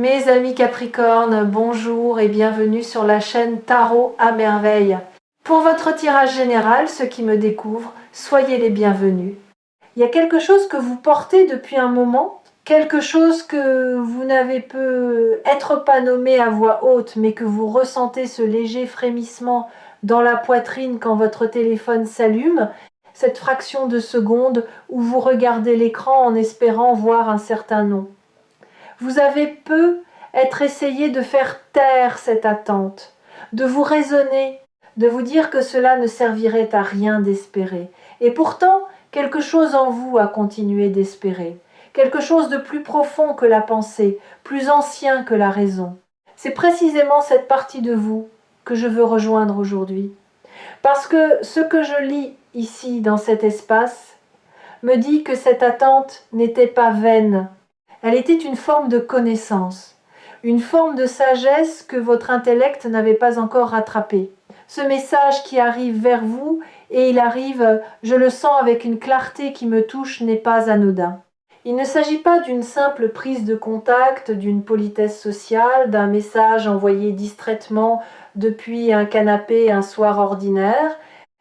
Mes amis Capricorne, bonjour et bienvenue sur la chaîne Tarot à merveille. Pour votre tirage général, ceux qui me découvrent, soyez les bienvenus. Il y a quelque chose que vous portez depuis un moment, quelque chose que vous n'avez peut-être pas nommé à voix haute, mais que vous ressentez ce léger frémissement dans la poitrine quand votre téléphone s'allume, cette fraction de seconde où vous regardez l'écran en espérant voir un certain nom. Vous avez peut-être essayé de faire taire cette attente, de vous raisonner, de vous dire que cela ne servirait à rien d'espérer. Et pourtant, quelque chose en vous a continué d'espérer, quelque chose de plus profond que la pensée, plus ancien que la raison. C'est précisément cette partie de vous que je veux rejoindre aujourd'hui. Parce que ce que je lis ici dans cet espace me dit que cette attente n'était pas vaine. Elle était une forme de connaissance, une forme de sagesse que votre intellect n'avait pas encore rattrapée. Ce message qui arrive vers vous, et il arrive, je le sens avec une clarté qui me touche, n'est pas anodin. Il ne s'agit pas d'une simple prise de contact, d'une politesse sociale, d'un message envoyé distraitement depuis un canapé un soir ordinaire.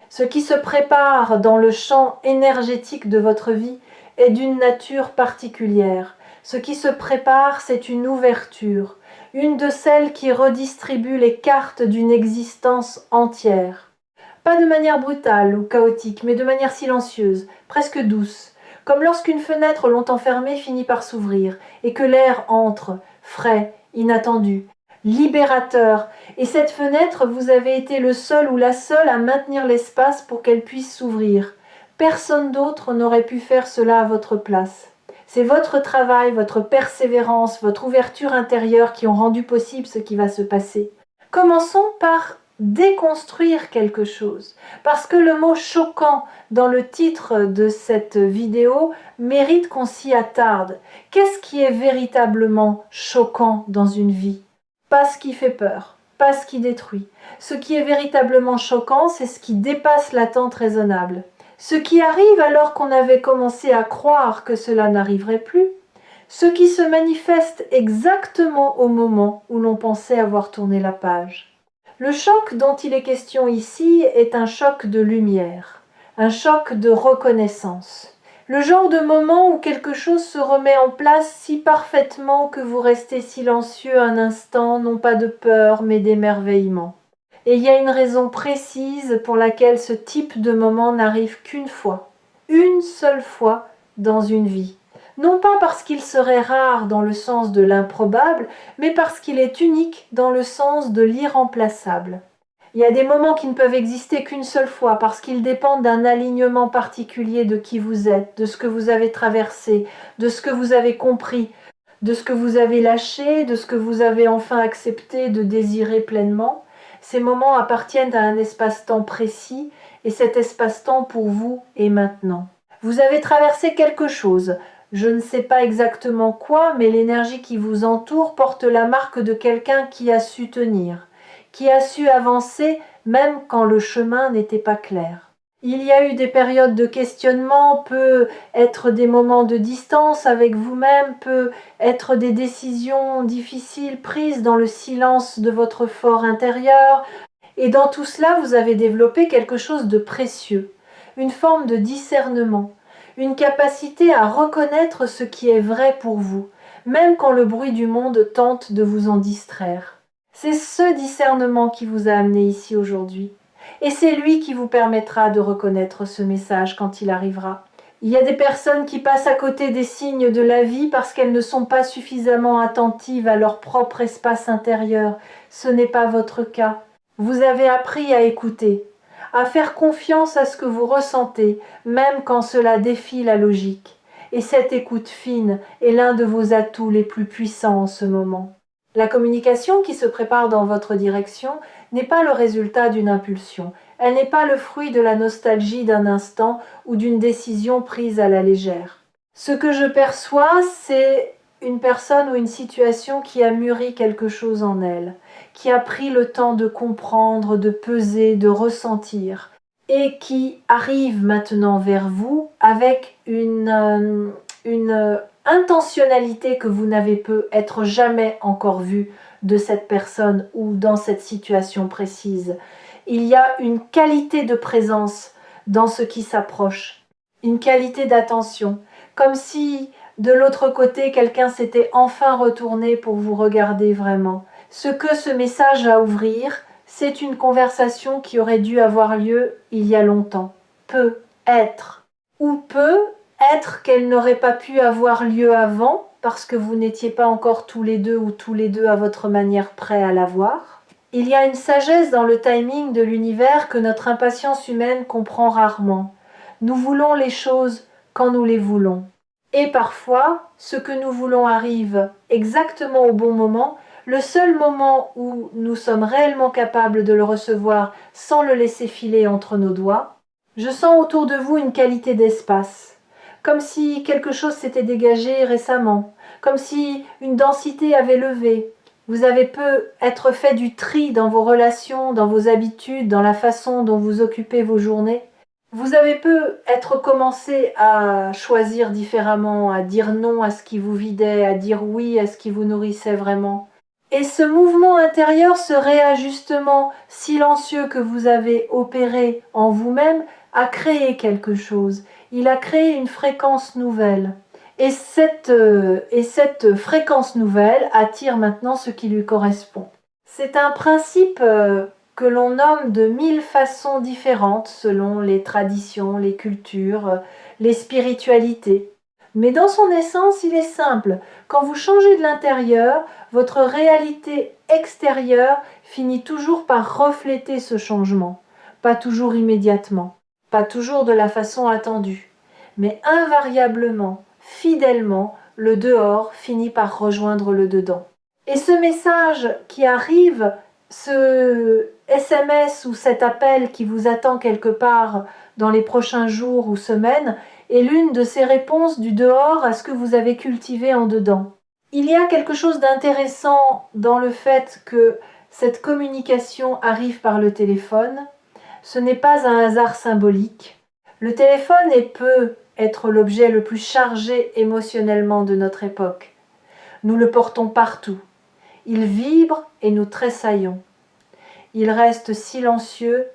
Ce qui se prépare dans le champ énergétique de votre vie est d'une nature particulière. Ce qui se prépare, c'est une ouverture, une de celles qui redistribuent les cartes d'une existence entière. Pas de manière brutale ou chaotique, mais de manière silencieuse, presque douce, comme lorsqu'une fenêtre longtemps fermée finit par s'ouvrir, et que l'air entre, frais, inattendu, libérateur, et cette fenêtre, vous avez été le seul ou la seule à maintenir l'espace pour qu'elle puisse s'ouvrir. Personne d'autre n'aurait pu faire cela à votre place. C'est votre travail, votre persévérance, votre ouverture intérieure qui ont rendu possible ce qui va se passer. Commençons par déconstruire quelque chose, parce que le mot choquant dans le titre de cette vidéo mérite qu'on s'y attarde. Qu'est-ce qui est véritablement choquant dans une vie? Pas ce qui fait peur, pas ce qui détruit. Ce qui est véritablement choquant, c'est ce qui dépasse l'attente raisonnable. Ce qui arrive alors qu'on avait commencé à croire que cela n'arriverait plus, ce qui se manifeste exactement au moment où l'on pensait avoir tourné la page. Le choc dont il est question ici est un choc de lumière, un choc de reconnaissance. Le genre de moment où quelque chose se remet en place si parfaitement que vous restez silencieux un instant, non pas de peur, mais d'émerveillement. Et il y a une raison précise pour laquelle ce type de moment n'arrive qu'une fois, une seule fois dans une vie. Non pas parce qu'il serait rare dans le sens de l'improbable, mais parce qu'il est unique dans le sens de l'irremplaçable. Il y a des moments qui ne peuvent exister qu'une seule fois parce qu'ils dépendent d'un alignement particulier de qui vous êtes, de ce que vous avez traversé, de ce que vous avez compris, de ce que vous avez lâché, de ce que vous avez enfin accepté de désirer pleinement. Ces moments appartiennent à un espace-temps précis et cet espace-temps pour vous est maintenant. Vous avez traversé quelque chose. Je ne sais pas exactement quoi, mais l'énergie qui vous entoure porte la marque de quelqu'un qui a su tenir, qui a su avancer même quand le chemin n'était pas clair. Il y a eu des périodes de questionnement, peut être des moments de distance avec vous-même, peut être des décisions difficiles prises dans le silence de votre fort intérieur. Et dans tout cela, vous avez développé quelque chose de précieux, une forme de discernement, une capacité à reconnaître ce qui est vrai pour vous, même quand le bruit du monde tente de vous en distraire. C'est ce discernement qui vous a amené ici aujourd'hui. Et c'est lui qui vous permettra de reconnaître ce message quand il arrivera. Il y a des personnes qui passent à côté des signes de la vie parce qu'elles ne sont pas suffisamment attentives à leur propre espace intérieur. Ce n'est pas votre cas. Vous avez appris à écouter, à faire confiance à ce que vous ressentez, même quand cela défie la logique. Et cette écoute fine est l'un de vos atouts les plus puissants en ce moment. La communication qui se prépare dans votre direction n'est pas le résultat d'une impulsion. Elle n'est pas le fruit de la nostalgie d'un instant ou d'une décision prise à la légère. Ce que je perçois, c'est une personne ou une situation qui a mûri quelque chose en elle, qui a pris le temps de comprendre, de peser, de ressentir, et qui arrive maintenant vers vous avec une intentionnalité que vous n'avez peut-être jamais encore vue de cette personne ou dans cette situation précise. Il y a une qualité de présence dans ce qui s'approche, une qualité d'attention, comme si de l'autre côté quelqu'un s'était enfin retourné pour vous regarder vraiment. Ce que ce message va ouvrir, c'est une conversation qui aurait dû avoir lieu il y a longtemps. Peut être. Ou peut être qu'elle n'aurait pas pu avoir lieu avant, parce que vous n'étiez pas encore tous les deux ou tous les deux à votre manière prêts à l'avoir. Il y a une sagesse dans le timing de l'univers que notre impatience humaine comprend rarement. Nous voulons les choses quand nous les voulons. Et parfois, ce que nous voulons arrive exactement au bon moment, le seul moment où nous sommes réellement capables de le recevoir sans le laisser filer entre nos doigts. Je sens autour de vous une qualité d'espace, comme si quelque chose s'était dégagé récemment, comme si une densité avait levé. Vous avez peut-être fait du tri dans vos relations, dans vos habitudes, dans la façon dont vous occupez vos journées. Vous avez peut-être commencé à choisir différemment, à dire non à ce qui vous vidait, à dire oui à ce qui vous nourrissait vraiment. Et ce mouvement intérieur, ce réajustement silencieux que vous avez opéré en vous-même, a créé quelque chose. Il a créé une fréquence nouvelle. Et cette fréquence nouvelle attire maintenant ce qui lui correspond. C'est un principe que l'on nomme de 1000 façons différentes selon les traditions, les cultures, les spiritualités. Mais dans son essence, il est simple. Quand vous changez de l'intérieur, votre réalité extérieure finit toujours par refléter ce changement. Pas toujours immédiatement, pas toujours de la façon attendue, mais invariablement, fidèlement, le dehors finit par rejoindre le dedans. Et ce message qui arrive, ce SMS ou cet appel qui vous attend quelque part dans les prochains jours ou semaines, est l'une de ces réponses du dehors à ce que vous avez cultivé en dedans. Il y a quelque chose d'intéressant dans le fait que cette communication arrive par le téléphone. Ce n'est pas un hasard symbolique. Le téléphone peut être l'objet le plus chargé émotionnellement de notre époque. Nous le portons partout. Il vibre et nous tressaillons. Il reste silencieux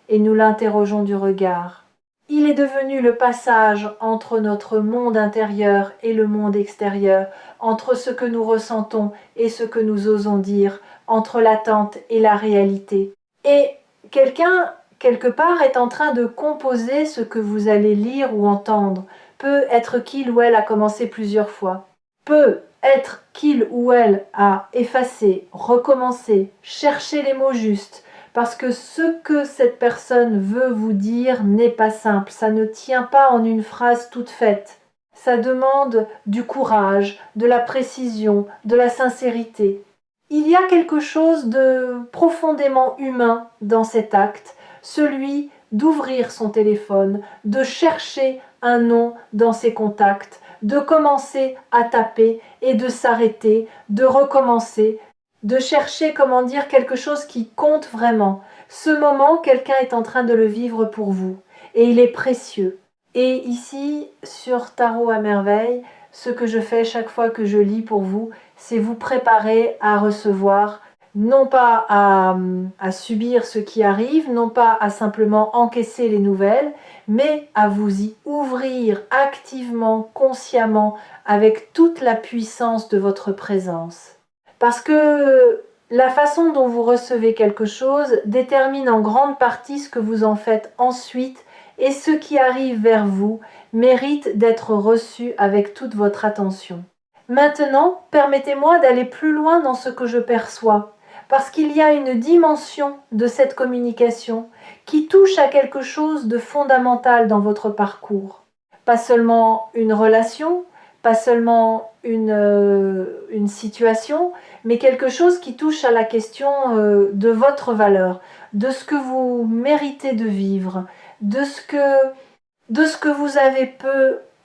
et nous l'interrogeons du regard. Il est devenu le passage entre notre monde intérieur et le monde extérieur, entre ce que nous ressentons et ce que nous osons dire, entre l'attente et la réalité. Et quelqu'un, quelque part, est en train de composer ce que vous allez lire ou entendre. Peut être qu'il ou elle a commencé plusieurs fois. Peut être qu'il ou elle a effacé, recommencé, cherché les mots justes, parce que ce que cette personne veut vous dire n'est pas simple, ça ne tient pas en une phrase toute faite. Ça demande du courage, de la précision, de la sincérité. Il y a quelque chose de profondément humain dans cet acte, celui d'ouvrir son téléphone, de chercher un nom dans ses contacts, de commencer à taper et de s'arrêter, de recommencer, de chercher, comment dire, quelque chose qui compte vraiment. Ce moment, quelqu'un est en train de le vivre pour vous et il est précieux. Et ici, sur Tarot à merveille, ce que je fais chaque fois que je lis pour vous, c'est vous préparer à recevoir, non pas à subir ce qui arrive, non pas à simplement encaisser les nouvelles, mais à vous y ouvrir activement, consciemment, avec toute la puissance de votre présence. Parce que la façon dont vous recevez quelque chose détermine en grande partie ce que vous en faites ensuite, et ce qui arrive vers vous mérite d'être reçu avec toute votre attention. Maintenant, permettez-moi d'aller plus loin dans ce que je perçois, parce qu'il y a une dimension de cette communication qui touche à quelque chose de fondamental dans votre parcours. Pas seulement une relation, pas seulement une situation, mais quelque chose qui touche à la question de votre valeur, de ce que vous méritez de vivre, de ce que vous avez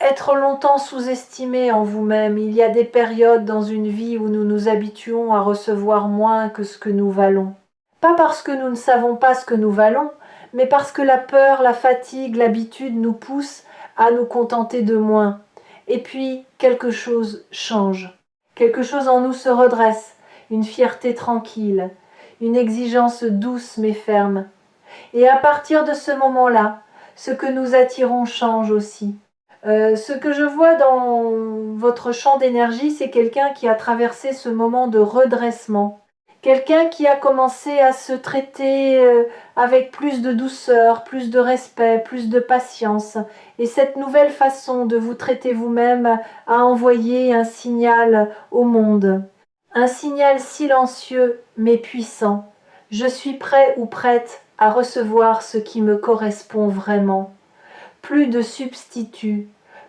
être longtemps sous-estimé en vous-même. Il y a des périodes dans une vie où nous nous habituons à recevoir moins que ce que nous valons. Pas parce que nous ne savons pas ce que nous valons, mais parce que la peur, la fatigue, l'habitude nous poussent à nous contenter de moins. Et puis, quelque chose change. Quelque chose en nous se redresse, une fierté tranquille, une exigence douce mais ferme. Et à partir de ce moment-là, ce que nous attirons change aussi. Ce que je vois dans votre champ d'énergie, c'est quelqu'un qui a traversé ce moment de redressement. Quelqu'un qui a commencé à se traiter avec plus de douceur, plus de respect, plus de patience. Et cette nouvelle façon de vous traiter vous-même a envoyé un signal au monde. Un signal silencieux mais puissant. Je suis prêt ou prête à recevoir ce qui me correspond vraiment. Plus de substituts,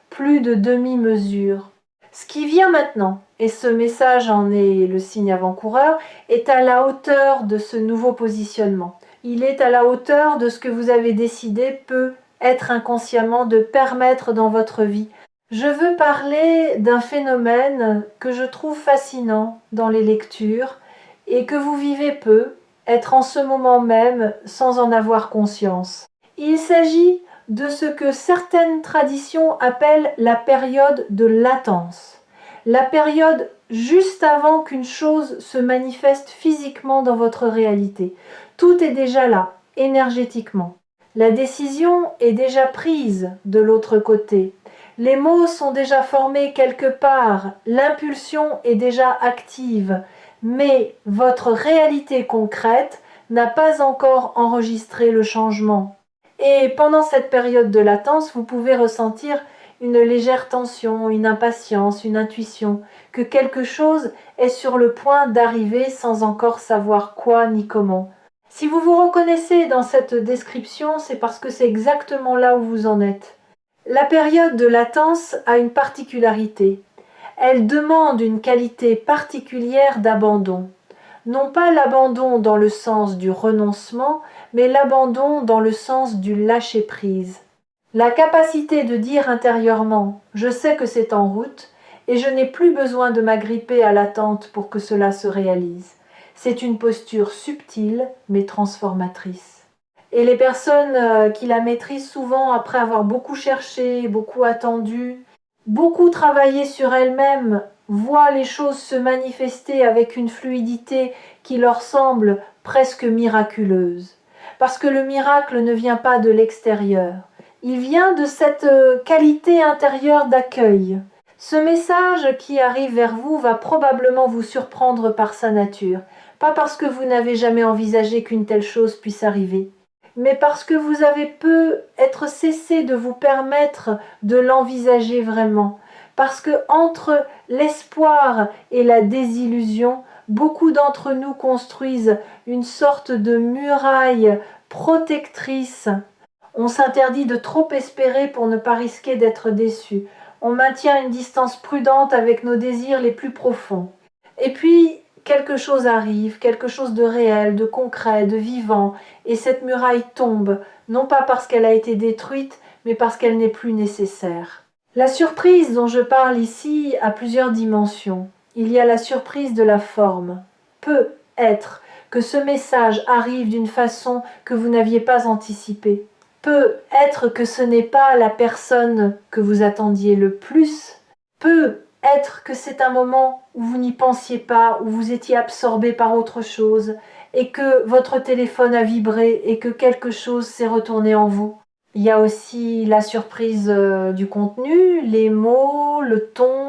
plus de demi-mesures. Ce qui vient maintenant, et ce message en est le signe avant-coureur, est à la hauteur de ce nouveau positionnement. Il est à la hauteur de ce que vous avez décidé peut être inconsciemment de permettre dans votre vie. Je veux parler d'un phénomène que je trouve fascinant dans les lectures et que vous vivez peu, être en ce moment même sans en avoir conscience. Il s'agit de ce que certaines traditions appellent la période de latence. La période juste avant qu'une chose se manifeste physiquement dans votre réalité. Tout est déjà là, énergétiquement. La décision est déjà prise de l'autre côté. Les mots sont déjà formés quelque part, l'impulsion est déjà active, mais votre réalité concrète n'a pas encore enregistré le changement. Et pendant cette période de latence, vous pouvez ressentir une légère tension, une impatience, une intuition, que quelque chose est sur le point d'arriver sans encore savoir quoi ni comment. Si vous vous reconnaissez dans cette description, c'est parce que c'est exactement là où vous en êtes. La période de latence a une particularité. Elle demande une qualité particulière d'abandon. Non pas l'abandon dans le sens du renoncement, mais l'abandon dans le sens du lâcher-prise. La capacité de dire intérieurement « je sais que c'est en route » et je n'ai plus besoin de m'agripper à l'attente pour que cela se réalise. C'est une posture subtile mais transformatrice. Et les personnes qui la maîtrisent souvent après avoir beaucoup cherché, beaucoup attendu, beaucoup travaillé sur elles-mêmes, voient les choses se manifester avec une fluidité qui leur semble presque miraculeuse. Parce que le miracle ne vient pas de l'extérieur, il vient de cette qualité intérieure d'accueil. Ce message qui arrive vers vous va probablement vous surprendre par sa nature, pas parce que vous n'avez jamais envisagé qu'une telle chose puisse arriver, mais parce que vous avez peut-être cessé de vous permettre de l'envisager vraiment. Parce que entre l'espoir et la désillusion, beaucoup d'entre nous construisent une sorte de muraille protectrice. On s'interdit de trop espérer pour ne pas risquer d'être déçu. On maintient une distance prudente avec nos désirs les plus profonds. Et puis, quelque chose arrive, quelque chose de réel, de concret, de vivant, et cette muraille tombe, non pas parce qu'elle a été détruite, mais parce qu'elle n'est plus nécessaire. La surprise dont je parle ici a plusieurs dimensions. Il y a la surprise de la forme. Peut être que ce message arrive d'une façon que vous n'aviez pas anticipée. Peut être que ce n'est pas la personne que vous attendiez le plus. Peut être que c'est un moment où vous n'y pensiez pas, où vous étiez absorbé par autre chose, et que votre téléphone a vibré et que quelque chose s'est retourné en vous. Il y a aussi la surprise du contenu, les mots, le ton,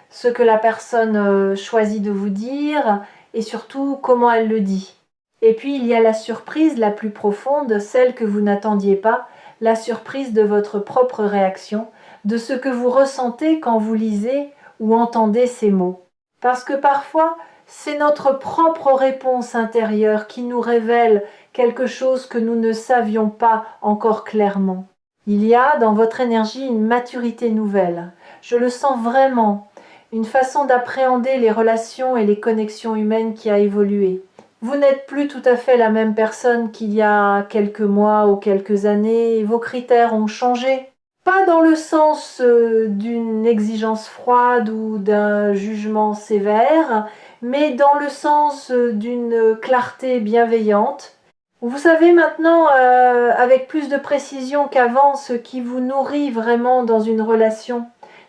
ce que la personne choisit de vous dire, et surtout comment elle le dit. Et puis il y a la surprise la plus profonde, celle que vous n'attendiez pas, la surprise de votre propre réaction, de ce que vous ressentez quand vous lisez ou entendez ces mots. Parce que parfois, c'est notre propre réponse intérieure qui nous révèle quelque chose que nous ne savions pas encore clairement. Il y a dans votre énergie une maturité nouvelle. Je le sens vraiment, une façon d'appréhender les relations et les connexions humaines qui a évolué. Vous n'êtes plus tout à fait la même personne qu'il y a quelques mois ou quelques années, vos critères ont changé. Pas dans le sens d'une exigence froide ou d'un jugement sévère, mais dans le sens d'une clarté bienveillante. Vous savez maintenant, avec plus de précision qu'avant, ce qui vous nourrit vraiment dans une relation,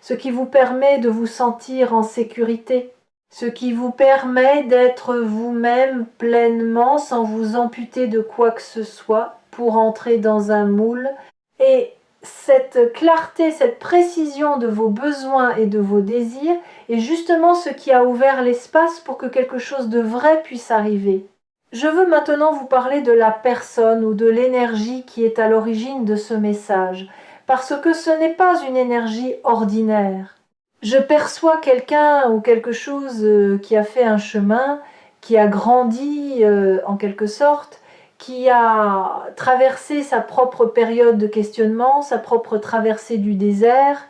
ce qui vous permet de vous sentir en sécurité, ce qui vous permet d'être vous-même pleinement sans vous amputer de quoi que ce soit pour entrer dans un moule. Et cette clarté, cette précision de vos besoins et de vos désirs est justement ce qui a ouvert l'espace pour que quelque chose de vrai puisse arriver. Je veux maintenant vous parler de la personne ou de l'énergie qui est à l'origine de ce message, parce que ce n'est pas une énergie ordinaire. Je perçois quelqu'un ou quelque chose qui a fait un chemin, qui a grandi en quelque sorte, qui a traversé sa propre période de questionnement, sa propre traversée du désert.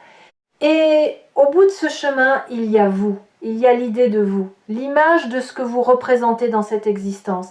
Et au bout de ce chemin, il y a vous, il y a l'idée de vous, l'image de ce que vous représentez dans cette existence.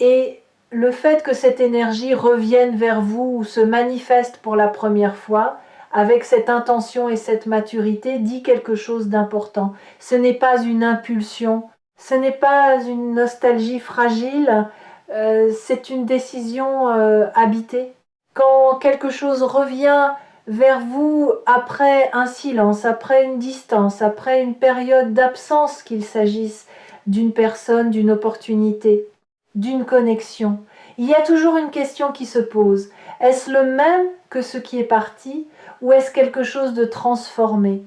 Et le fait que cette énergie revienne vers vous ou se manifeste pour la première fois, avec cette intention et cette maturité, dit quelque chose d'important. Ce n'est pas une impulsion, ce n'est pas une nostalgie fragile, c'est une décision habitée. Quand quelque chose revient vers vous après un silence, après une distance, après une période d'absence, qu'il s'agisse d'une personne, d'une opportunité, d'une connexion, il y a toujours une question qui se pose. Est-ce le même que ce qui est parti ou est-ce quelque chose de transformé?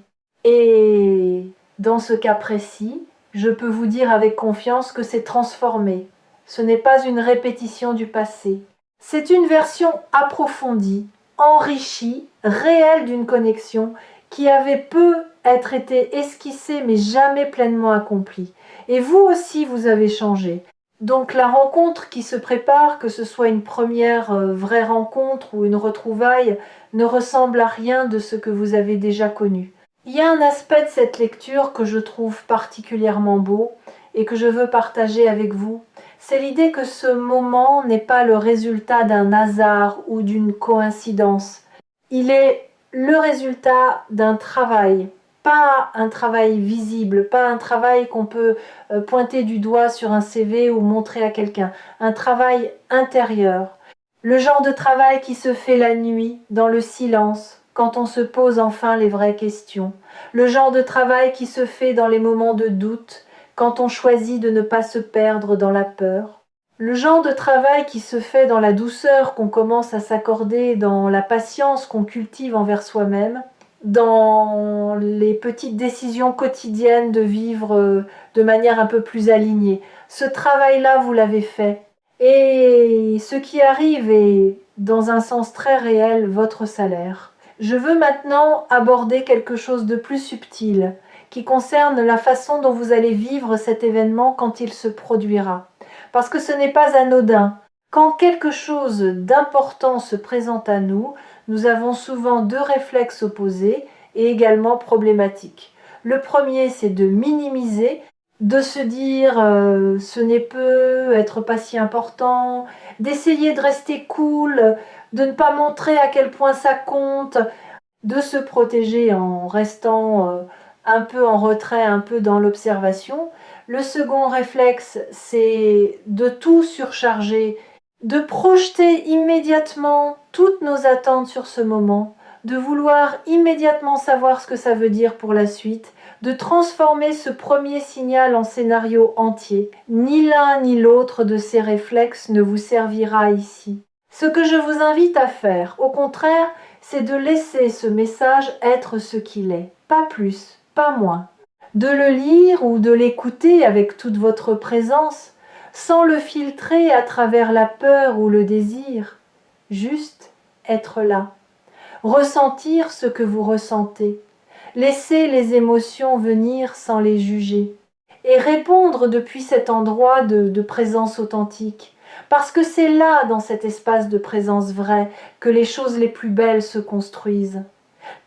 Et dans ce cas précis, je peux vous dire avec confiance que c'est transformé. Ce n'est pas une répétition du passé. C'est une version approfondie, enrichie, réelle d'une connexion qui avait peu être été esquissée mais jamais pleinement accomplie. Et vous aussi, vous avez changé. Donc la rencontre qui se prépare, que ce soit une première vraie rencontre ou une retrouvaille, ne ressemble à rien de ce que vous avez déjà connu. Il y a un aspect de cette lecture que je trouve particulièrement beau et que je veux partager avec vous. C'est l'idée que ce moment n'est pas le résultat d'un hasard ou d'une coïncidence. Il est le résultat d'un travail, pas un travail visible, pas un travail qu'on peut pointer du doigt sur un CV ou montrer à quelqu'un, un travail intérieur. Le genre de travail qui se fait la nuit, dans le silence, quand on se pose enfin les vraies questions. Le genre de travail qui se fait dans les moments de doute, quand on choisit de ne pas se perdre dans la peur. Le genre de travail qui se fait dans la douceur qu'on commence à s'accorder, dans la patience qu'on cultive envers soi-même, dans les petites décisions quotidiennes de vivre de manière un peu plus alignée. Ce travail-là, vous l'avez fait. Et ce qui arrive est, dans un sens très réel, votre salaire. Je veux maintenant aborder quelque chose de plus subtil, qui concerne la façon dont vous allez vivre cet événement quand il se produira. Parce que ce n'est pas anodin. Quand quelque chose d'important se présente à nous, nous avons souvent deux réflexes opposés et également problématiques. Le premier, c'est de minimiser, de se dire ce n'est peut être pas si important, d'essayer de rester cool, de ne pas montrer à quel point ça compte, de se protéger en restant un peu en retrait, un peu dans l'observation. Le second réflexe, c'est de tout surcharger, de projeter immédiatement toutes nos attentes sur ce moment, de vouloir immédiatement savoir ce que ça veut dire pour la suite, de transformer ce premier signal en scénario entier. Ni l'un ni l'autre de ces réflexes ne vous servira ici. Ce que je vous invite à faire, au contraire, c'est de laisser ce message être ce qu'il est, pas plus, pas moins. De le lire ou de l'écouter avec toute votre présence, sans le filtrer à travers la peur ou le désir, juste être là, ressentir ce que vous ressentez, laisser les émotions venir sans les juger, et répondre depuis cet endroit de présence authentique. Parce que c'est là, dans cet espace de présence vraie, que les choses les plus belles se construisent.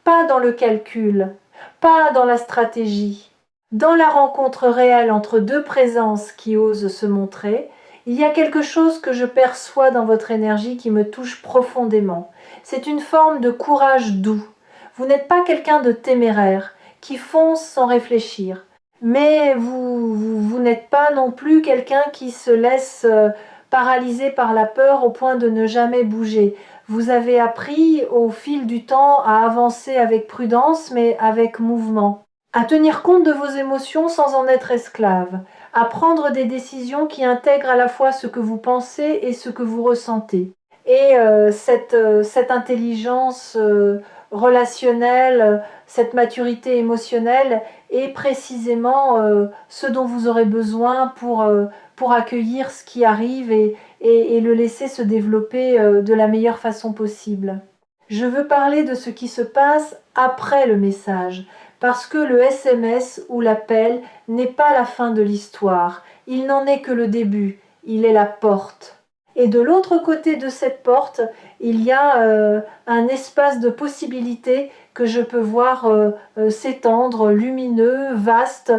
Pas dans le calcul, pas dans la stratégie. Dans la rencontre réelle entre deux présences qui osent se montrer, il y a quelque chose que je perçois dans votre énergie qui me touche profondément. C'est une forme de courage doux. Vous n'êtes pas quelqu'un de téméraire, qui fonce sans réfléchir. Mais vous n'êtes pas non plus quelqu'un qui se laisse paralyser par la peur au point de ne jamais bouger. Vous avez appris au fil du temps à avancer avec prudence mais avec mouvement, à tenir compte de vos émotions sans en être esclave, à prendre des décisions qui intègrent à la fois ce que vous pensez et ce que vous ressentez. Et cette intelligence relationnelle, cette maturité émotionnelle est précisément ce dont vous aurez besoin pour accueillir ce qui arrive et le laisser se développer de la meilleure façon possible. Je veux parler de ce qui se passe après le message, parce que le SMS ou l'appel n'est pas la fin de l'histoire, il n'en est que le début, il est la porte. Et de l'autre côté de cette porte, il y a un espace de possibilités que je peux voir s'étendre, lumineux, vaste,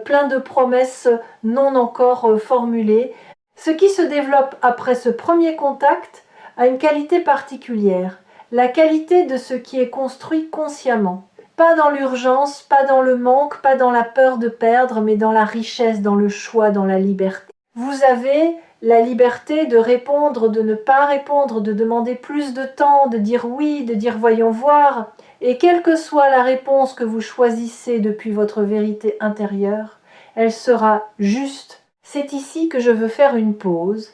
plein de promesses non encore formulées. Ce qui se développe après ce premier contact a une qualité particulière, la qualité de ce qui est construit consciemment. Pas dans l'urgence, pas dans le manque, pas dans la peur de perdre, mais dans la richesse, dans le choix, dans la liberté. Vous avez la liberté de répondre, de ne pas répondre, de demander plus de temps, de dire oui, de dire voyons voir. Et quelle que soit la réponse que vous choisissez depuis votre vérité intérieure, elle sera juste. C'est ici que je veux faire une pause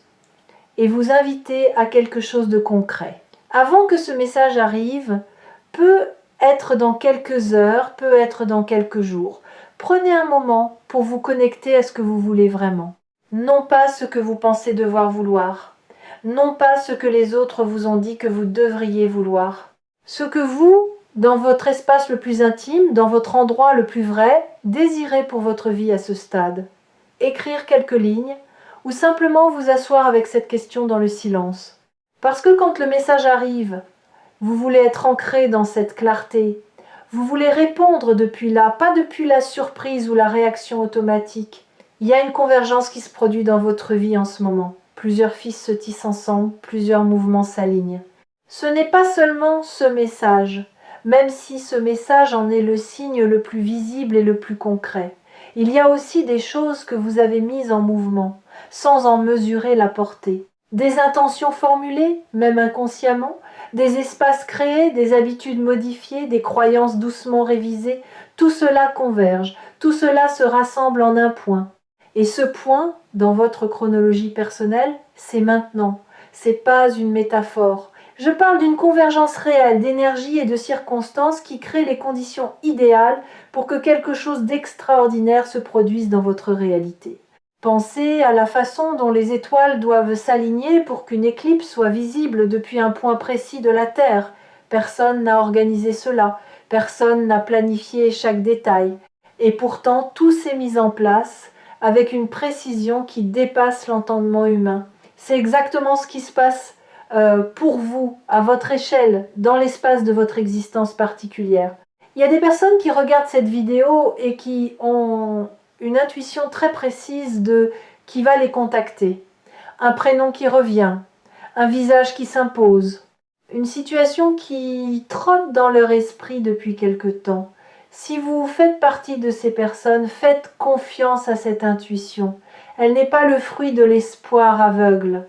et vous inviter à quelque chose de concret. Avant que ce message arrive, peut être dans quelques heures, peut être dans quelques jours. Prenez un moment pour vous connecter à ce que vous voulez vraiment. Non pas ce que vous pensez devoir vouloir, non pas ce que les autres vous ont dit que vous devriez vouloir. Ce que vous, dans votre espace le plus intime, dans votre endroit le plus vrai, désirez pour votre vie à ce stade. Écrire quelques lignes, ou simplement vous asseoir avec cette question dans le silence. Parce que quand le message arrive, vous voulez être ancré dans cette clarté, vous voulez répondre depuis là, pas depuis la surprise ou la réaction automatique. Il y a une convergence qui se produit dans votre vie en ce moment. Plusieurs fils se tissent ensemble, plusieurs mouvements s'alignent. Ce n'est pas seulement ce message, même si ce message en est le signe le plus visible et le plus concret. Il y a aussi des choses que vous avez mises en mouvement, sans en mesurer la portée. Des intentions formulées, même inconsciemment, des espaces créés, des habitudes modifiées, des croyances doucement révisées, tout cela converge, tout cela se rassemble en un point. Et ce point, dans votre chronologie personnelle, c'est maintenant. C'est pas une métaphore. Je parle d'une convergence réelle d'énergie et de circonstances qui crée les conditions idéales pour que quelque chose d'extraordinaire se produise dans votre réalité. Pensez à la façon dont les étoiles doivent s'aligner pour qu'une éclipse soit visible depuis un point précis de la Terre. Personne n'a organisé cela, personne n'a planifié chaque détail. Et pourtant, tout s'est mis en place avec une précision qui dépasse l'entendement humain. C'est exactement ce qui se passe pour vous, à votre échelle, dans l'espace de votre existence particulière. Il y a des personnes qui regardent cette vidéo et qui ont une intuition très précise de qui va les contacter. Un prénom qui revient, un visage qui s'impose, une situation qui trotte dans leur esprit depuis quelque temps. Si vous faites partie de ces personnes, faites confiance à cette intuition. Elle n'est pas le fruit de l'espoir aveugle.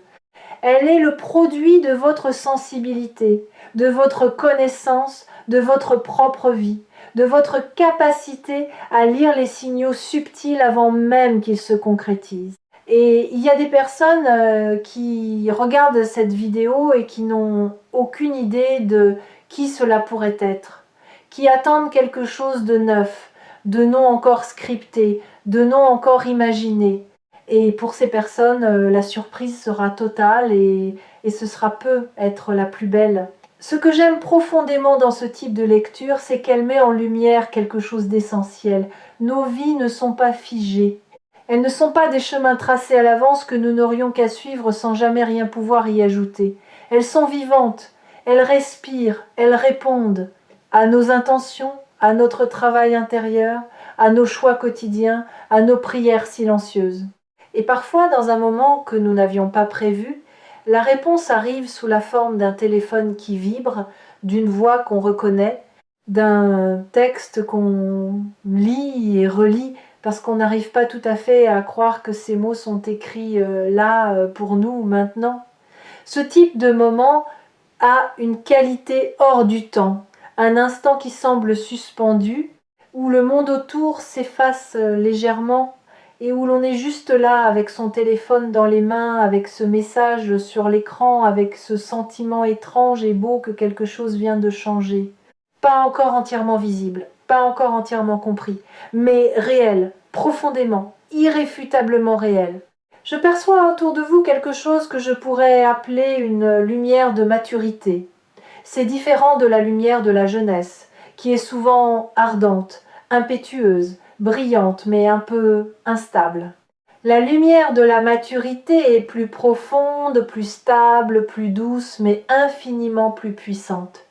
Elle est le produit de votre sensibilité, de votre connaissance, de votre propre vie, de votre capacité à lire les signaux subtils avant même qu'ils se concrétisent. Et il y a des personnes qui regardent cette vidéo et qui n'ont aucune idée de qui cela pourrait être, qui attendent quelque chose de neuf, de non encore scripté, de non encore imaginé. Et pour ces personnes, la surprise sera totale et ce sera peu être la plus belle. Ce que j'aime profondément dans ce type de lecture, c'est qu'elle met en lumière quelque chose d'essentiel. Nos vies ne sont pas figées. Elles ne sont pas des chemins tracés à l'avance que nous n'aurions qu'à suivre sans jamais rien pouvoir y ajouter. Elles sont vivantes, elles respirent, elles répondent à nos intentions, à notre travail intérieur, à nos choix quotidiens, à nos prières silencieuses. Et parfois, dans un moment que nous n'avions pas prévu, la réponse arrive sous la forme d'un téléphone qui vibre, d'une voix qu'on reconnaît, d'un texte qu'on lit et relit parce qu'on n'arrive pas tout à fait à croire que ces mots sont écrits là pour nous maintenant. Ce type de moment a une qualité hors du temps, un instant qui semble suspendu, où le monde autour s'efface légèrement et où l'on est juste là avec son téléphone dans les mains, avec ce message sur l'écran, avec ce sentiment étrange et beau que quelque chose vient de changer. Pas encore entièrement visible, pas encore entièrement compris, mais réel, profondément, irréfutablement réel. Je perçois autour de vous quelque chose que je pourrais appeler une lumière de maturité. C'est différent de la lumière de la jeunesse, qui est souvent ardente, impétueuse, brillante, mais un peu instable. La lumière de la maturité est plus profonde, plus stable, plus douce, mais infiniment plus puissante.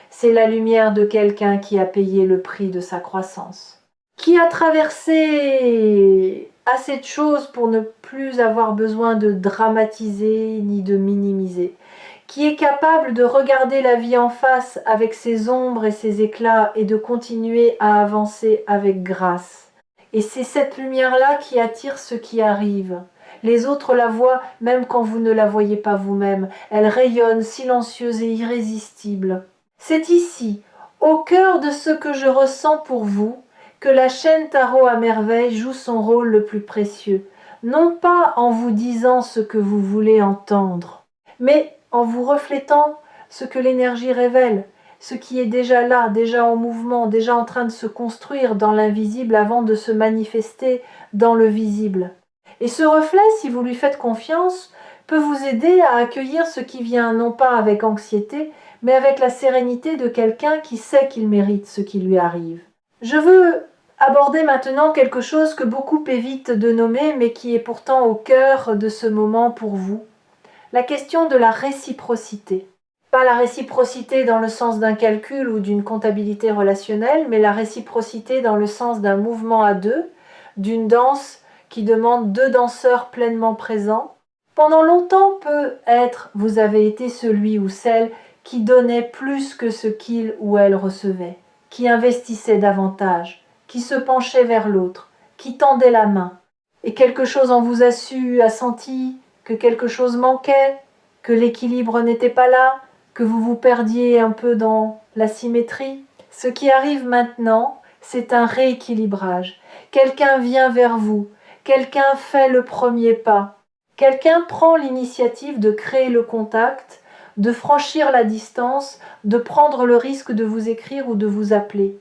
C'est la lumière de quelqu'un qui a payé le prix de sa croissance, qui a traversé assez de choses pour ne plus avoir besoin de dramatiser ni de minimiser, qui est capable de regarder la vie en face avec ses ombres et ses éclats et de continuer à avancer avec grâce. Et c'est cette lumière-là qui attire ce qui arrive. Les autres la voient même quand vous ne la voyez pas vous-même. Elle rayonne silencieuse et irrésistible. C'est ici, au cœur de ce que je ressens pour vous, que la chaîne Tarot à merveille joue son rôle le plus précieux. Non pas en vous disant ce que vous voulez entendre, mais en vous reflétant ce que l'énergie révèle, ce qui est déjà là, déjà en mouvement, déjà en train de se construire dans l'invisible avant de se manifester dans le visible. Et ce reflet, si vous lui faites confiance, peut vous aider à accueillir ce qui vient non pas avec anxiété, mais avec la sérénité de quelqu'un qui sait qu'il mérite ce qui lui arrive. Je veux aborder maintenant quelque chose que beaucoup évitent de nommer, mais qui est pourtant au cœur de ce moment pour vous. La question de la réciprocité. Pas la réciprocité dans le sens d'un calcul ou d'une comptabilité relationnelle, mais la réciprocité dans le sens d'un mouvement à deux, d'une danse qui demande deux danseurs pleinement présents. Pendant longtemps peut être, vous avez été celui ou celle qui donnait plus que ce qu'il ou elle recevait, qui investissait davantage, qui se penchait vers l'autre, qui tendait la main. Et quelque chose en vous a senti que quelque chose manquait, que l'équilibre n'était pas là, que vous vous perdiez un peu dans la symétrie. Ce qui arrive maintenant, c'est un rééquilibrage. Quelqu'un vient vers vous, quelqu'un fait le premier pas, quelqu'un prend l'initiative de créer le contact, de franchir la distance, de prendre le risque de vous écrire ou de vous appeler.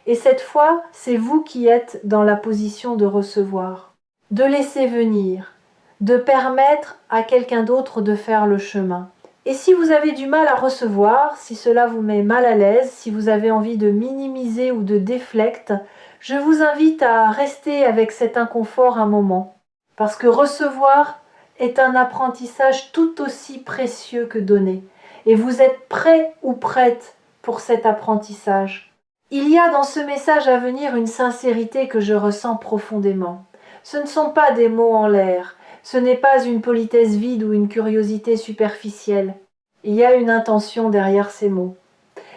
Et cette fois, c'est vous qui êtes dans la position de recevoir, de laisser venir, de permettre à quelqu'un d'autre de faire le chemin. Et si vous avez du mal à recevoir, si cela vous met mal à l'aise, si vous avez envie de minimiser ou de déflecte, je vous invite à rester avec cet inconfort un moment. Parce que recevoir est un apprentissage tout aussi précieux que donner. Et vous êtes prêt ou prête pour cet apprentissage. Il y a dans ce message à venir une sincérité que je ressens profondément. Ce ne sont pas des mots en l'air, ce n'est pas une politesse vide ou une curiosité superficielle. Il y a une intention derrière ces mots.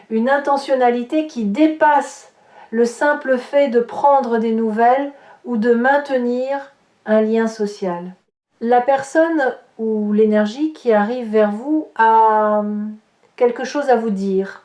Une intentionnalité qui dépasse le simple fait de prendre des nouvelles ou de maintenir un lien social. La personne ou l'énergie qui arrive vers vous a quelque chose à vous dire,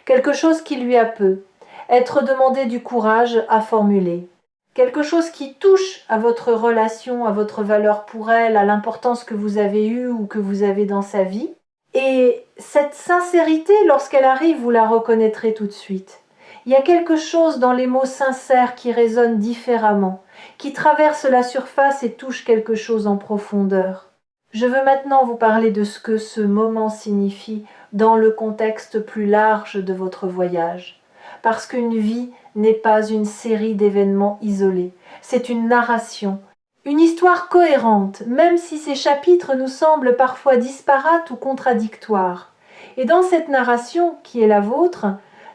quelque chose qui lui a peu, être demandé du courage à formuler, quelque chose qui touche à votre relation, à votre valeur pour elle, à l'importance que vous avez eue ou que vous avez dans sa vie. Et cette sincérité, lorsqu'elle arrive, vous la reconnaîtrez tout de suite. Il y a quelque chose dans les mots sincères qui résonnent différemment, qui traverse la surface et touche quelque chose en profondeur. Je veux maintenant vous parler de ce que ce moment signifie dans le contexte plus large de votre voyage. Parce qu'une vie n'est pas une série d'événements isolés, c'est une narration, une histoire cohérente, même si ces chapitres nous semblent parfois disparates ou contradictoires. Et dans cette narration, qui est la vôtre,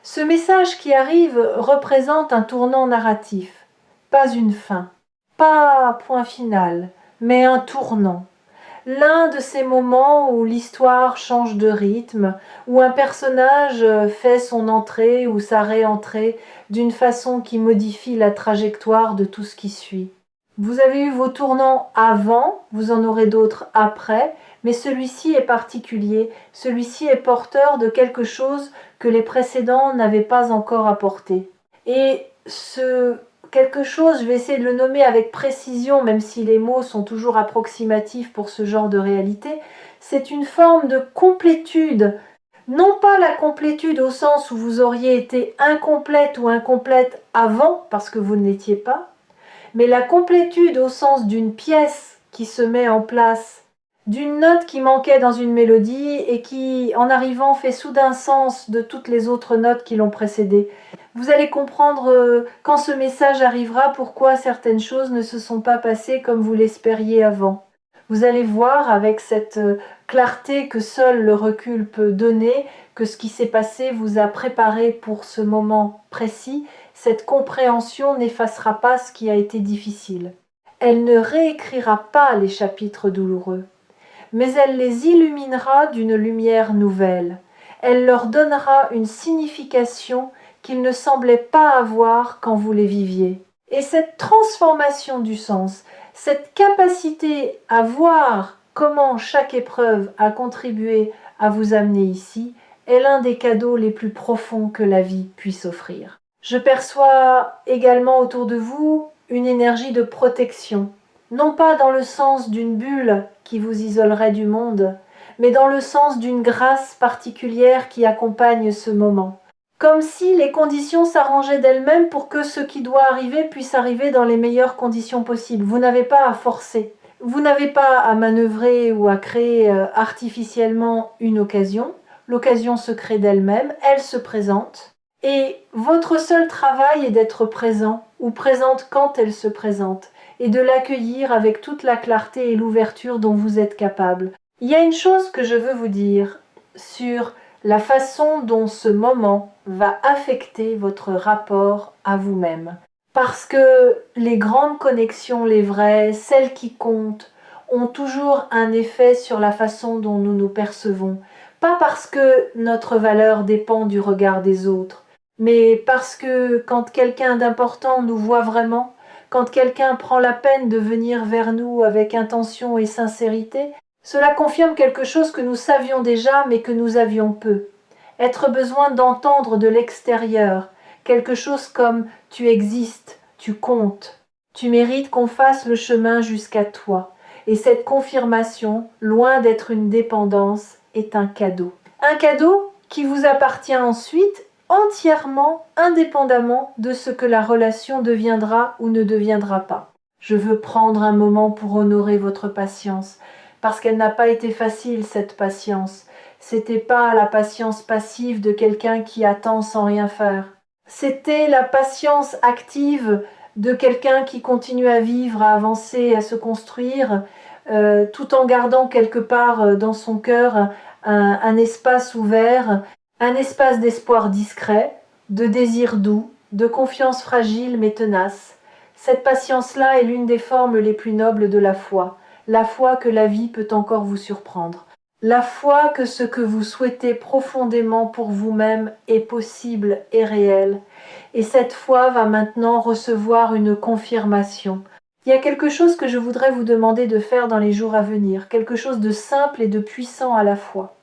ce message qui arrive représente un tournant narratif, pas une fin, pas un point final, mais un tournant. L'un de ces moments où l'histoire change de rythme, où un personnage fait son entrée ou sa réentrée d'une façon qui modifie la trajectoire de tout ce qui suit. Vous avez eu vos tournants avant, vous en aurez d'autres après, mais celui-ci est particulier, celui-ci est porteur de quelque chose que les précédents n'avaient pas encore apporté. Et ce quelque chose, je vais essayer de le nommer avec précision, même si les mots sont toujours approximatifs pour ce genre de réalité, c'est une forme de complétude. Non pas la complétude au sens où vous auriez été incomplète ou incomplète avant, parce que vous ne l'étiez pas, mais la complétude au sens d'une pièce qui se met en place, d'une note qui manquait dans une mélodie et qui, en arrivant, fait soudain sens de toutes les autres notes qui l'ont précédée. Vous allez comprendre quand ce message arrivera pourquoi certaines choses ne se sont pas passées comme vous l'espériez avant. Vous allez voir avec cette clarté que seul le recul peut donner, que ce qui s'est passé vous a préparé pour ce moment précis. Cette compréhension n'effacera pas ce qui a été difficile. Elle ne réécrira pas les chapitres douloureux, mais elle les illuminera d'une lumière nouvelle. Elle leur donnera une signification qu'ils ne semblaient pas avoir quand vous les viviez. Et cette transformation du sens, cette capacité à voir comment chaque épreuve a contribué à vous amener ici, est l'un des cadeaux les plus profonds que la vie puisse offrir. Je perçois également autour de vous une énergie de protection, non pas dans le sens d'une bulle qui vous isolerait du monde, mais dans le sens d'une grâce particulière qui accompagne ce moment. Comme si les conditions s'arrangeaient d'elles-mêmes pour que ce qui doit arriver puisse arriver dans les meilleures conditions possibles. Vous n'avez pas à forcer. Vous n'avez pas à manœuvrer ou à créer artificiellement une occasion. L'occasion se crée d'elle-même, elle se présente. Et votre seul travail est d'être présent, ou présente quand elle se présente, et de l'accueillir avec toute la clarté et l'ouverture dont vous êtes capable. Il y a une chose que je veux vous dire sur la façon dont ce moment va affecter votre rapport à vous-même. Parce que les grandes connexions, les vraies, celles qui comptent, ont toujours un effet sur la façon dont nous nous percevons. Pas parce que notre valeur dépend du regard des autres, mais parce que quand quelqu'un d'important nous voit vraiment, quand quelqu'un prend la peine de venir vers nous avec intention et sincérité, cela confirme quelque chose que nous savions déjà mais que nous avions peu. Être besoin d'entendre de l'extérieur, quelque chose comme « tu existes, tu comptes, tu mérites qu'on fasse le chemin jusqu'à toi ». Et cette confirmation, loin d'être une dépendance, est un cadeau. Un cadeau qui vous appartient ensuite entièrement, indépendamment de ce que la relation deviendra ou ne deviendra pas. Je veux prendre un moment pour honorer votre patience, parce qu'elle n'a pas été facile, cette patience. C'était pas la patience passive de quelqu'un qui attend sans rien faire. C'était la patience active de quelqu'un qui continue à vivre, à avancer, à se construire, tout en gardant quelque part dans son cœur un espace ouvert, un espace d'espoir discret, de désir doux, de confiance fragile mais tenace. Cette patience-là est l'une des formes les plus nobles de la foi que la vie peut encore vous surprendre. La foi que ce que vous souhaitez profondément pour vous-même est possible et réel. Et cette foi va maintenant recevoir une confirmation. Il y a quelque chose que je voudrais vous demander de faire dans les jours à venir, quelque chose de simple et de puissant à la fois.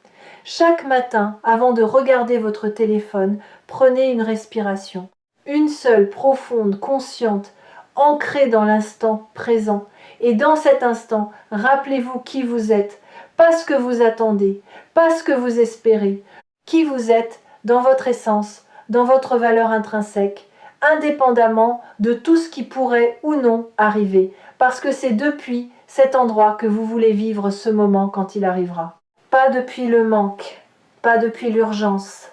Chaque matin, avant de regarder votre téléphone, prenez une respiration. Une seule, profonde, consciente, ancrée dans l'instant présent. Et dans cet instant, rappelez-vous qui vous êtes, pas ce que vous attendez, pas ce que vous espérez, qui vous êtes dans votre essence, dans votre valeur intrinsèque, indépendamment de tout ce qui pourrait ou non arriver, parce que c'est depuis cet endroit que vous voulez vivre ce moment quand il arrivera. Pas depuis le manque, pas depuis l'urgence,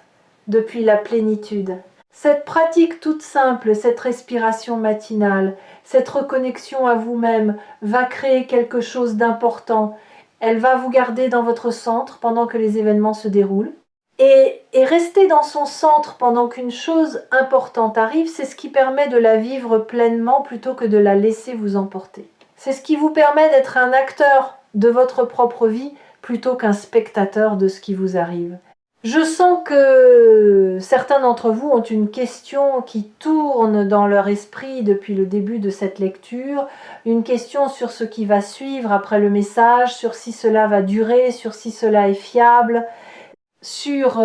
depuis la plénitude. Cette pratique toute simple, cette respiration matinale, cette reconnexion à vous-même va créer quelque chose d'important. Elle va vous garder dans votre centre pendant que les événements se déroulent. Et rester dans son centre pendant qu'une chose importante arrive, c'est ce qui permet de la vivre pleinement plutôt que de la laisser vous emporter. C'est ce qui vous permet d'être un acteur de votre propre vie plutôt qu'un spectateur de ce qui vous arrive. Je sens que certains d'entre vous ont une question qui tourne dans leur esprit depuis le début de cette lecture, une question sur ce qui va suivre après le message, sur si cela va durer, sur si cela est fiable, sur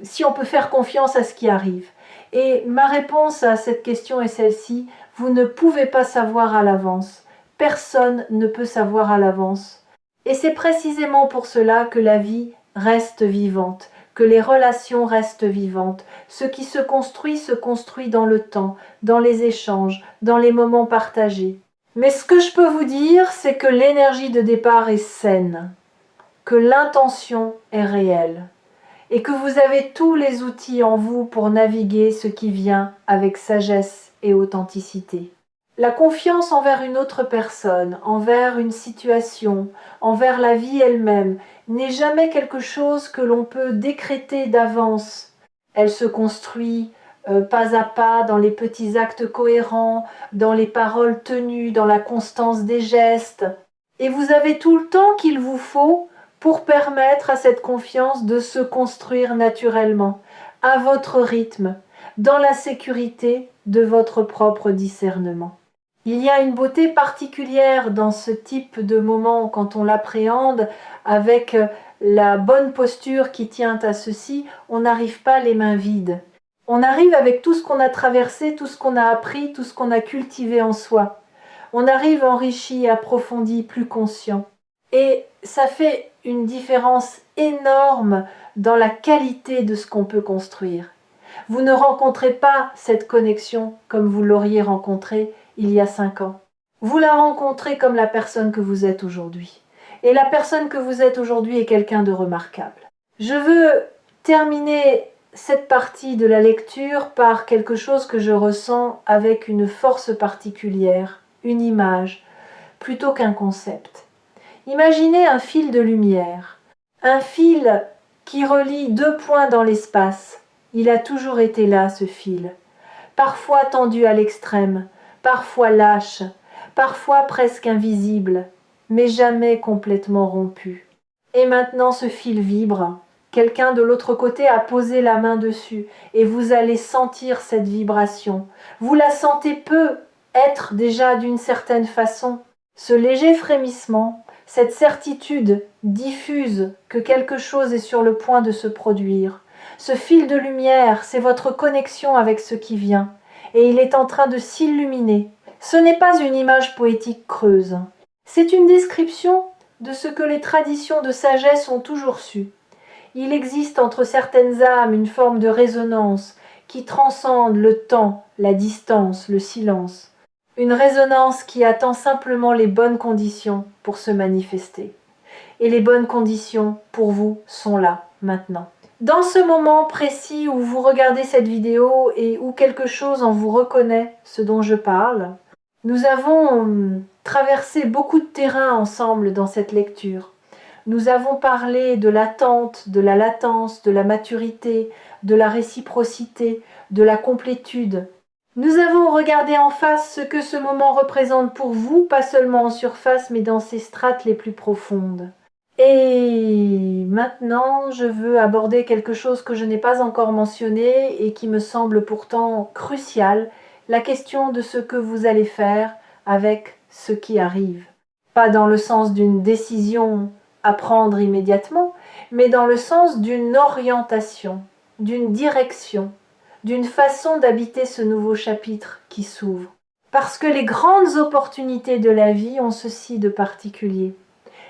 si on peut faire confiance à ce qui arrive. Et ma réponse à cette question est celle-ci: vous ne pouvez pas savoir à l'avance. Personne ne peut savoir à l'avance. Et c'est précisément pour cela que la vie reste vivante, que les relations restent vivantes. Ce qui se construit dans le temps, dans les échanges, dans les moments partagés. Mais ce que je peux vous dire, c'est que l'énergie de départ est saine, que l'intention est réelle, et que vous avez tous les outils en vous pour naviguer ce qui vient avec sagesse et authenticité. La confiance envers une autre personne, envers une situation, envers la vie elle-même, n'est jamais quelque chose que l'on peut décréter d'avance. Elle se construit pas à pas dans les petits actes cohérents, dans les paroles tenues, dans la constance des gestes. Et vous avez tout le temps qu'il vous faut pour permettre à cette confiance de se construire naturellement, à votre rythme, dans la sécurité de votre propre discernement. Il y a une beauté particulière dans ce type de moment quand on l'appréhende avec la bonne posture qui tient à ceci. On n'arrive pas les mains vides. On arrive avec tout ce qu'on a traversé, tout ce qu'on a appris, tout ce qu'on a cultivé en soi. On arrive enrichi, approfondi, plus conscient. Et ça fait une différence énorme dans la qualité de ce qu'on peut construire. Vous ne rencontrez pas cette connexion comme vous l'auriez rencontrée il y a 5 ans. Vous la rencontrez comme la personne que vous êtes aujourd'hui. Et la personne que vous êtes aujourd'hui est quelqu'un de remarquable. Je veux terminer cette partie de la lecture par quelque chose que je ressens avec une force particulière, une image, plutôt qu'un concept. Imaginez un fil de lumière, un fil qui relie 2 points dans l'espace. Il a toujours été là, ce fil. Parfois tendu à l'extrême, parfois lâche, parfois presque invisible, mais jamais complètement rompu. Et maintenant ce fil vibre. Quelqu'un de l'autre côté a posé la main dessus, et vous allez sentir cette vibration. Vous la sentez peu être déjà d'une certaine façon. Ce léger frémissement, cette certitude diffuse que quelque chose est sur le point de se produire. Ce fil de lumière, c'est votre connexion avec ce qui vient, et il est en train de s'illuminer. Ce n'est pas une image poétique creuse. C'est une description de ce que les traditions de sagesse ont toujours su. Il existe entre certaines âmes une forme de résonance qui transcende le temps, la distance, le silence. Une résonance qui attend simplement les bonnes conditions pour se manifester. Et les bonnes conditions pour vous sont là, maintenant. Dans ce moment précis où vous regardez cette vidéo et où quelque chose en vous reconnaît ce dont je parle, nous avons traversé beaucoup de terrain ensemble dans cette lecture. Nous avons parlé de l'attente, de la latence, de la maturité, de la réciprocité, de la complétude. Nous avons regardé en face ce que ce moment représente pour vous, pas seulement en surface, mais dans ses strates les plus profondes. Et maintenant, je veux aborder quelque chose que je n'ai pas encore mentionné et qui me semble pourtant crucial, la question de ce que vous allez faire avec ce qui arrive. Pas dans le sens d'une décision à prendre immédiatement, mais dans le sens d'une orientation, d'une direction, d'une façon d'habiter ce nouveau chapitre qui s'ouvre. Parce que les grandes opportunités de la vie ont ceci de particulier.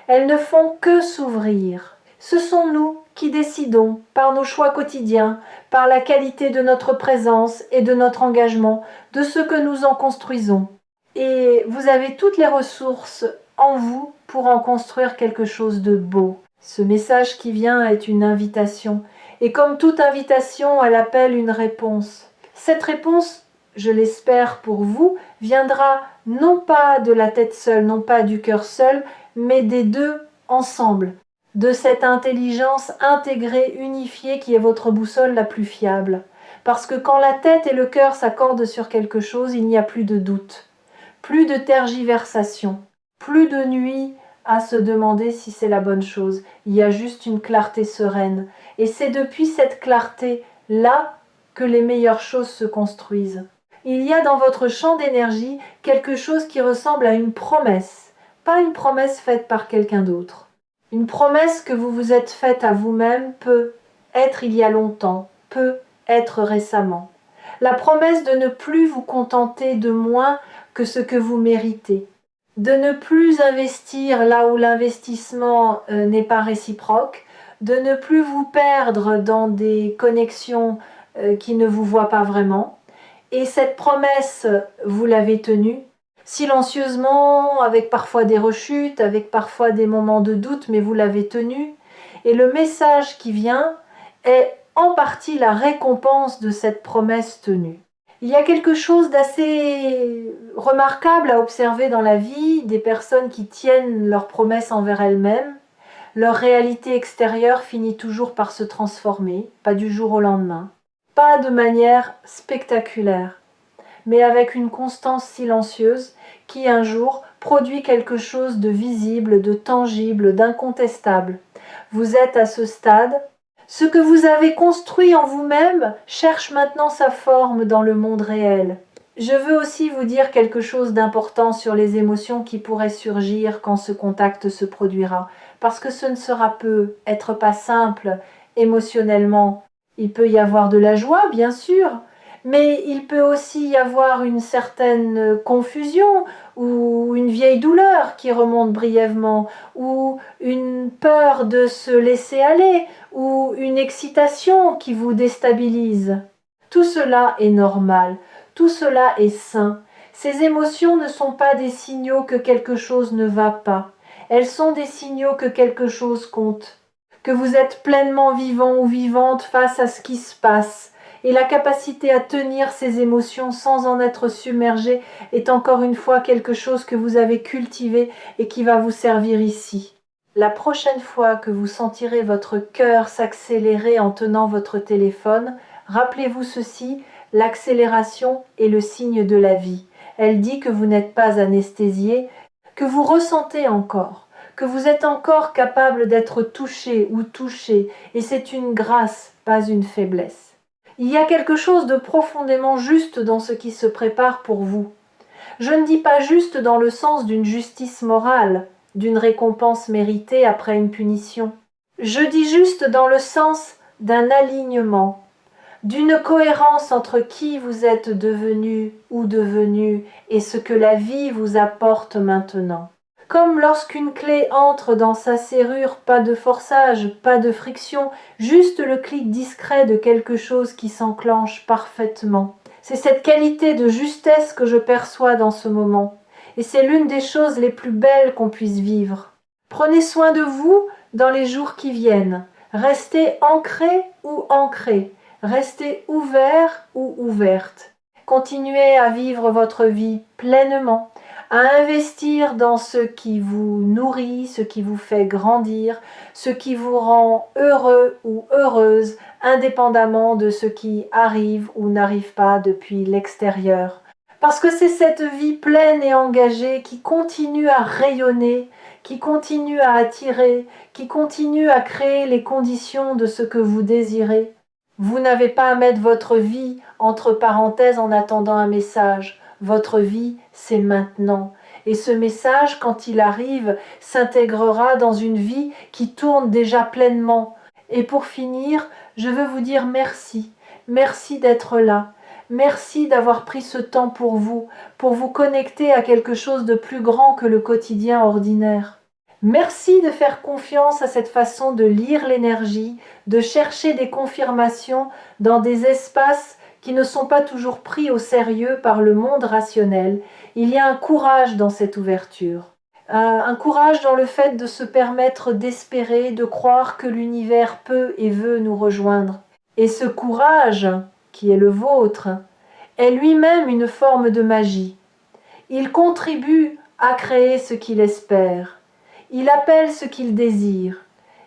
Elles ne font que s'ouvrir. Ce sont nous qui décidons, par nos choix quotidiens, par la qualité de notre présence et de notre engagement, de ce que nous en construisons. Et vous avez toutes les ressources en vous pour en construire quelque chose de beau. Ce message qui vient est une invitation. Et comme toute invitation, elle appelle une réponse. Cette réponse, je l'espère pour vous, viendra non pas de la tête seule, non pas du cœur seul, mais des deux ensemble. De cette intelligence intégrée, unifiée qui est votre boussole la plus fiable. Parce que quand la tête et le cœur s'accordent sur quelque chose, il n'y a plus de doute. Plus de tergiversation, plus de nuit à se demander si c'est la bonne chose. Il y a juste une clarté sereine. Et c'est depuis cette clarté-là que les meilleures choses se construisent. Il y a dans votre champ d'énergie quelque chose qui ressemble à une promesse, pas une promesse faite par quelqu'un d'autre. Une promesse que vous vous êtes faite à vous-même peut être il y a longtemps, peut être récemment. La promesse de ne plus vous contenter de moins que ce que vous méritez, de ne plus investir là où l'investissement n'est pas réciproque, de ne plus vous perdre dans des connexions qui ne vous voient pas vraiment. Et cette promesse, vous l'avez tenue, silencieusement, avec parfois des rechutes, avec parfois des moments de doute, mais vous l'avez tenue. Et le message qui vient est en partie la récompense de cette promesse tenue. Il y a quelque chose d'assez remarquable à observer dans la vie des personnes qui tiennent leurs promesses envers elles-mêmes. Leur réalité extérieure finit toujours par se transformer, pas du jour au lendemain, pas de manière spectaculaire, mais avec une constance silencieuse qui un jour produit quelque chose de visible, de tangible, d'incontestable. Vous êtes à ce stade. Ce que vous avez construit en vous-même cherche maintenant sa forme dans le monde réel. Je veux aussi vous dire quelque chose d'important sur les émotions qui pourraient surgir quand ce contact se produira, parce que ce ne sera peut-être pas simple émotionnellement. Il peut y avoir de la joie, bien sûr, mais il peut aussi y avoir une certaine confusion ou une vieille douleur qui remonte brièvement, ou une peur de se laisser aller, ou une excitation qui vous déstabilise. Tout cela est normal, tout cela est sain. Ces émotions ne sont pas des signaux que quelque chose ne va pas. Elles sont des signaux que quelque chose compte, que vous êtes pleinement vivant ou vivante face à ce qui se passe. Et la capacité à tenir ces émotions sans en être submergé est encore une fois quelque chose que vous avez cultivé et qui va vous servir ici. La prochaine fois que vous sentirez votre cœur s'accélérer en tenant votre téléphone, rappelez-vous ceci, l'accélération est le signe de la vie. Elle dit que vous n'êtes pas anesthésié, que vous ressentez encore, que vous êtes encore capable d'être touché ou touché, et c'est une grâce, pas une faiblesse. Il y a quelque chose de profondément juste dans ce qui se prépare pour vous. Je ne dis pas juste dans le sens d'une justice morale, d'une récompense méritée après une punition. Je dis juste dans le sens d'un alignement, d'une cohérence entre qui vous êtes devenu ou devenu et ce que la vie vous apporte maintenant. Comme lorsqu'une clé entre dans sa serrure, pas de forçage, pas de friction, juste le clic discret de quelque chose qui s'enclenche parfaitement. C'est cette qualité de justesse que je perçois dans ce moment, et c'est l'une des choses les plus belles qu'on puisse vivre. Prenez soin de vous dans les jours qui viennent. Restez ancré ou ancré. Restez ouvert ou ouverte. Continuez à vivre votre vie pleinement, à investir dans ce qui vous nourrit, ce qui vous fait grandir, ce qui vous rend heureux ou heureuse, indépendamment de ce qui arrive ou n'arrive pas depuis l'extérieur. Parce que c'est cette vie pleine et engagée qui continue à rayonner, qui continue à attirer, qui continue à créer les conditions de ce que vous désirez. Vous n'avez pas à mettre votre vie entre parenthèses en attendant un message. Votre vie, c'est maintenant. Et ce message, quand il arrive, s'intégrera dans une vie qui tourne déjà pleinement. Et pour finir, je veux vous dire merci. Merci d'être là. Merci d'avoir pris ce temps pour vous connecter à quelque chose de plus grand que le quotidien ordinaire. Merci de faire confiance à cette façon de lire l'énergie, de chercher des confirmations dans des espaces qui ne sont pas toujours pris au sérieux par le monde rationnel. Il y a un courage dans cette ouverture, un courage dans le fait de se permettre d'espérer, de croire que l'univers peut et veut nous rejoindre. Et ce courage, qui est le vôtre, est lui-même une forme de magie. Il contribue à créer ce qu'il espère. Il appelle ce qu'il désire.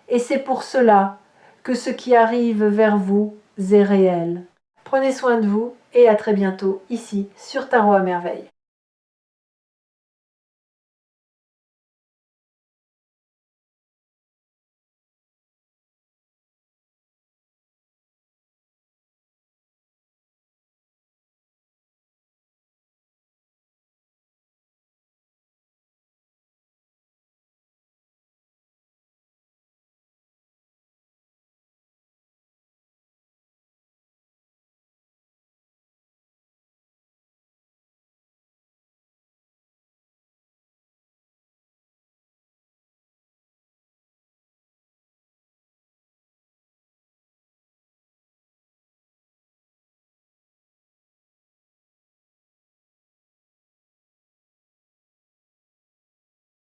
Et c'est pour cela que ce qui arrive vers vous est réel. Prenez soin de vous et à très bientôt ici sur Tarot à Merveille.